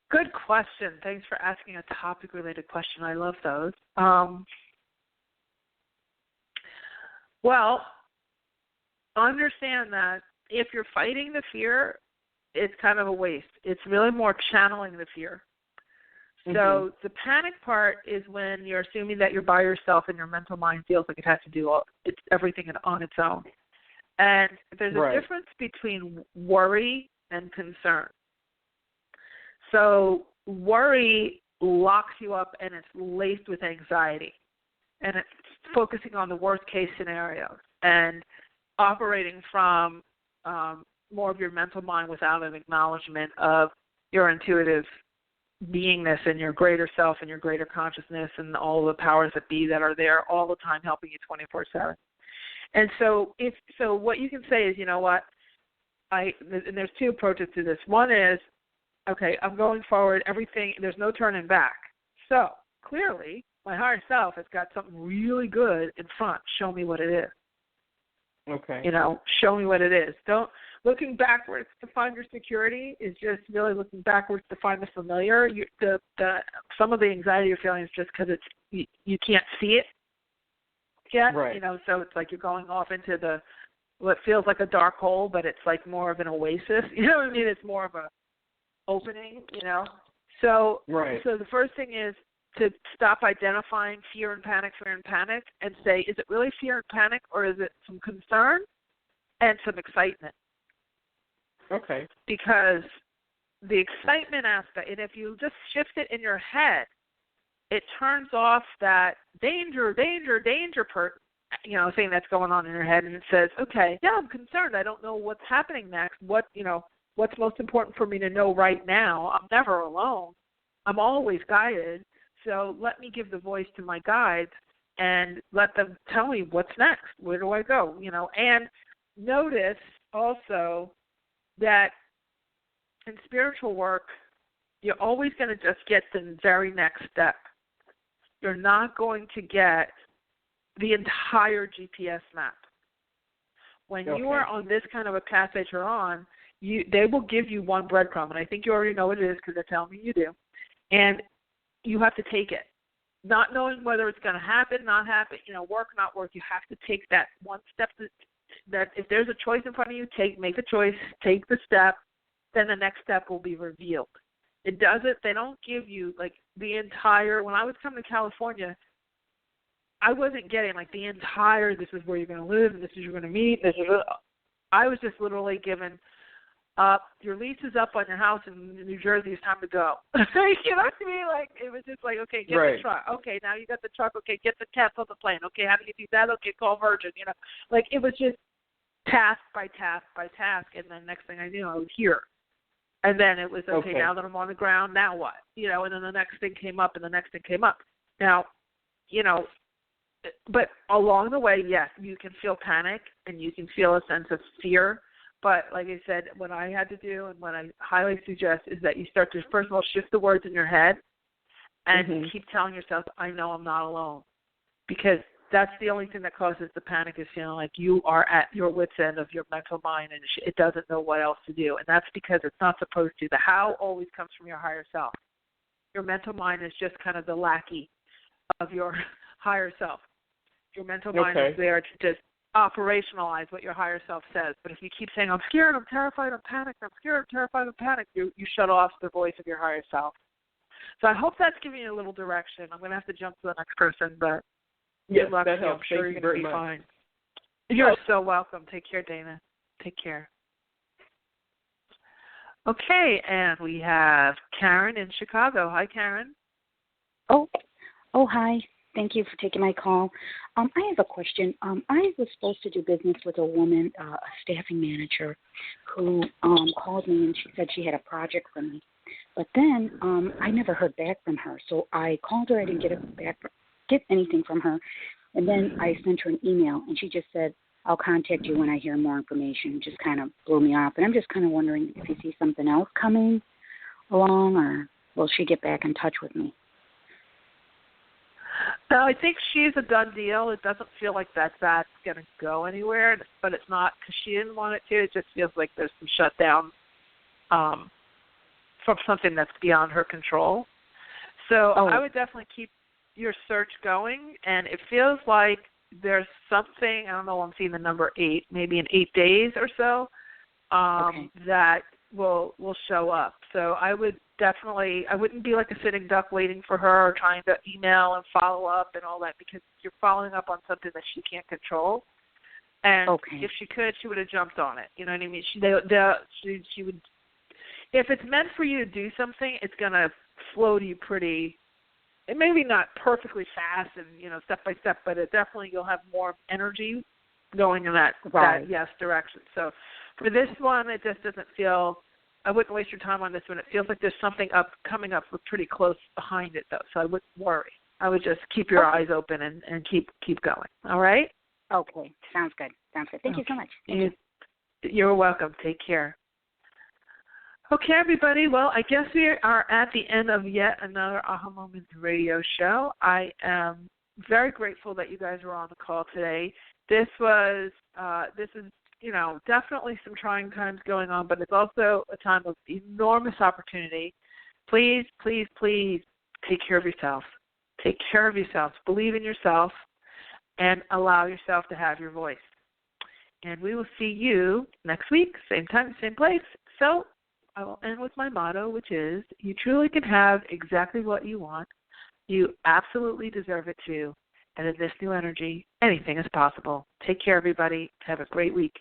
Good question. Thanks for asking a topic-related question. I love those. Well, understand that if you're fighting the fear, it's kind of a waste. It's really more channeling the fear. So the panic part is when you're assuming that you're by yourself and your mental mind feels like it has to do everything on its own. And there's a difference between worry and concern. So worry locks you up and it's laced with anxiety. And it's focusing on the worst case scenarios and operating from more of your mental mind without an acknowledgement of your intuitive beingness and your greater self and your greater consciousness and all the powers that be that are there all the time helping you 24/7. And so what you can say is, you know what, and there's two approaches to this. One is, okay, I'm going forward, there's no turning back. So clearly my higher self has got something really good in front. Show me what it is. Okay. You know, show me what it is. Looking backwards to find your security is just really looking backwards to find the familiar. Some of the anxiety you're feeling is just because you can't see it yet. Right. You know, so it's like you're going off into what feels like a dark hole, but it's like more of an oasis. You know what I mean? It's more of a opening. You know. So So the first thing is to stop identifying fear and panic, and say, is it really fear and panic, or is it some concern and some excitement? Okay. Because the excitement aspect, and if you just shift it in your head, it turns off that danger thing that's going on in your head, and it says, okay, yeah, I'm concerned. I don't know what's happening next. What's most important for me to know right now? I'm never alone. I'm always guided. So let me give the voice to my guides and let them tell me what's next. Where do I go? You know, and notice also that in spiritual work, you're always going to just get the very next step. You're not going to get the entire GPS map. When you are on this kind of a path that you're on, they will give you one breadcrumb, and I think you already know what it is because they're telling me you do. And you have to take it. Not knowing whether it's going to happen, not happen, work, not work, you have to take that one step to that if there's a choice in front of you, make the choice, take the step, then the next step will be revealed. It doesn't, they don't give you, like, the entire, when I was coming to California, I wasn't getting, like, the entire, this is where you're going to live, and this is where you're going to meet, I was just literally given, your lease is up on your house in New Jersey, it's time to go. You know what I mean? Like, it was just like, okay, get the truck. Okay, now you got the truck. Okay, get the tabs on the plane. Okay, how do you do that? Okay, call Virgin, you know. Like, it was just task by task by task, and then next thing I knew, I was here. And then it was, okay, now that I'm on the ground, now what? You know, and then the next thing came up, and the next thing came up. Now, you know, but along the way, yes, you can feel panic, and you can feel a sense of fear. But like I said, what I had to do and what I highly suggest is that you start to, first of all, shift the words in your head and keep telling yourself, I know I'm not alone. Because that's the only thing that causes the panic, is feeling like you are at your wit's end of your mental mind and it doesn't know what else to do. And that's because it's not supposed to. The how always comes from your higher self. Your mental mind is just kind of the lackey of your higher self. Your mental mind is there to just operationalize what your higher self says. But if you keep saying, I'm scared, I'm terrified, I'm panicked, I'm scared, I'm terrified, I'm panicked, you shut off the voice of your higher self. So I hope that's giving you a little direction. I'm going to have to jump to the next person, but good luck to you. I'm sure you're going to be fine. You're so welcome. Take care, Dana. Take care. Okay, and we have Karen in Chicago. Hi, Karen. Oh, hi. Thank you for taking my call. I have a question. I was supposed to do business with a woman, a staffing manager, who called me and she said she had a project for me. But then I never heard back from her. So I called her. I didn't get anything from her. And then I sent her an email, and she just said, I'll contact you when I hear more information. It just kind of blew me off. And I'm just kind of wondering if you see something else coming along, or will she get back in touch with me? No, I think she's a done deal. It doesn't feel like that's going to go anywhere, but it's not because she didn't want it to. It just feels like there's some shutdown from something that's beyond her control. So I would definitely keep your search going, and it feels like there's something, I don't know, I'm seeing the number 8, maybe in 8 days or so, that will show up. So I would definitely, I wouldn't be like a sitting duck waiting for her or trying to email and follow up and all that, because you're following up on something that she can't control. And if she could, she would have jumped on it. You know what I mean? She would. If it's meant for you to do something, it's going to flow to you pretty, it maybe not perfectly fast and, you know, step by step, but it definitely, you'll have more energy going in that yes direction. So for this one, it just doesn't feel, I wouldn't waste your time on this one. It feels like there's something coming up pretty close behind it, though, so I wouldn't worry. I would just keep your eyes open and keep going. All right? Okay. Sounds good. Thank you so much. You're welcome. Take care. Okay, everybody. Well, I guess we are at the end of yet another Aha Moments radio show. I am very grateful that you guys were on the call today. This is, you know, definitely some trying times going on, but it's also a time of enormous opportunity. Please, please, please take care of yourself. Take care of yourself. Believe in yourself and allow yourself to have your voice. And we will see you next week, same time, same place. So I will end with my motto, which is, you truly can have exactly what you want. You absolutely deserve it too. And in this new energy, anything is possible. Take care, everybody. Have a great week.